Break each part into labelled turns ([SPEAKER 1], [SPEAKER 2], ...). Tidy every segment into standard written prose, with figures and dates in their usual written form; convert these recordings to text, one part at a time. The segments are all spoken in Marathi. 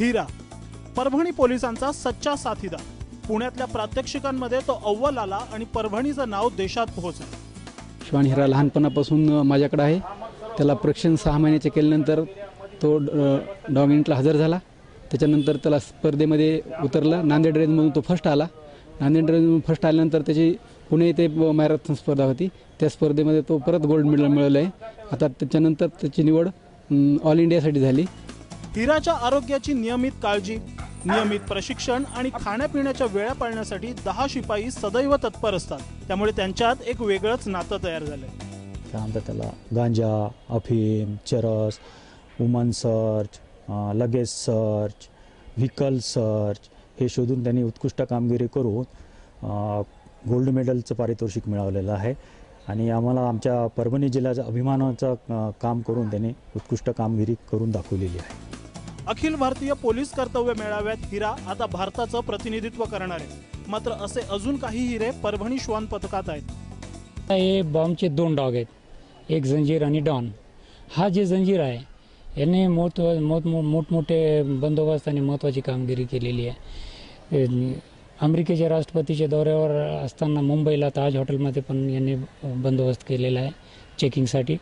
[SPEAKER 1] हिरा परभणी पोलिसांचा सच्चा साथीदार। पुण्यातल्या प्रात्यक्षिकांमध्ये तो अव्वल आला आणि परभणीचं नाव देशात पोहोचलं।
[SPEAKER 2] श्वान हिरा लहानपणापासून माझ्याकडे आहे। त्याला प्रशिक्षण 6 महिन्याचे केल्यानंतर तो डॉग इव्हेंटला हजर झाला। त्याच्यानंतर त्याला स्पर्धेमध्ये उतरला। नांदेड रेंजमधून तो फर्स्ट आला। नांदेड रेंजमधून फर्स्ट आल्यानंतर त्याची पुणे येथे मॅरेथॉन स्पर्धा होती। त्या स्पर्धेमध्ये तो परत गोल्ड मेडल मिळवलं आहे। आता त्याच्यानंतर त्याची निवड ऑल इंडियासाठी झाली।
[SPEAKER 1] हिराच्या आरोग्याची नियमित काळजी, नियमित प्रशिक्षण आणि खाण्यापिण्याच्या वेळा पाळण्यासाठी 10 शिपाई सदैव तत्पर असतात। त्यामुळे त्यांच्यात एक वेगळंच नातं तयार झालंय।
[SPEAKER 3] त्यानंतर त्याला गांजा, अफीम, चरस, woman search, luggage search, vehicle search हे शोधून त्यांनी उत्कृष्ट कामगिरी करून गोल्ड मेडलचं पारितोषिक मिळवलेलं आहे। आणि आम्हाला आमच्या परभणी जिल्ह्याचा अभिमानाचं काम करून त्यांनी उत्कृष्ट कामगिरी करून दाखवलेली आहे।
[SPEAKER 1] अखिल भारतीय पोलीस कर्तव्य मेळाव्यात हिरा आता भारताचं प्रतिनिधित्व करणार आहे। मात्र असे अजून काही हिरे परभणी श्वान पथकात आहेत।
[SPEAKER 4] हे बॉम्बचे 2 डॉग आहेत, एक जंजीर आणि डॉन। हा जे जंजीर आहे याने मोठमोठे बंदोबस्त आणि महत्त्वाची कामगिरी केलेली आहे। अमेरिकेच्या राष्ट्रपतीच्या दौऱ्यावर असताना मुंबईला ताज हॉटेलमध्ये पण यांनी बंदोबस्त केलेला आहे चेकिंगसाठी।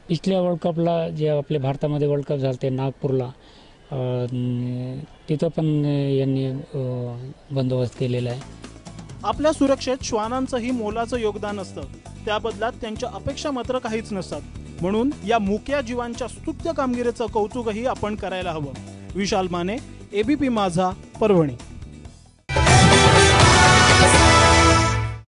[SPEAKER 4] पिछल्या वर्ल्ड कपला जे आपल्या भारतामध्ये वर्ल्ड कप झाले ते नागपूरला, तिथं पण यांनी बंदोबस्त केलेला आहे।
[SPEAKER 1] आपल्या सुरक्षेत श्वानांचंही मोलाचं योगदान असतं। त्या बदल्यात त्यांच्या अपेक्षा मात्र काहीच नसतात। म्हणून या मुक्या जीवांच्या स्तुत्य कामगिरीचं कौतुकही आपण करायला हवं। विशाल माने, एबीपी माझा, परभणी।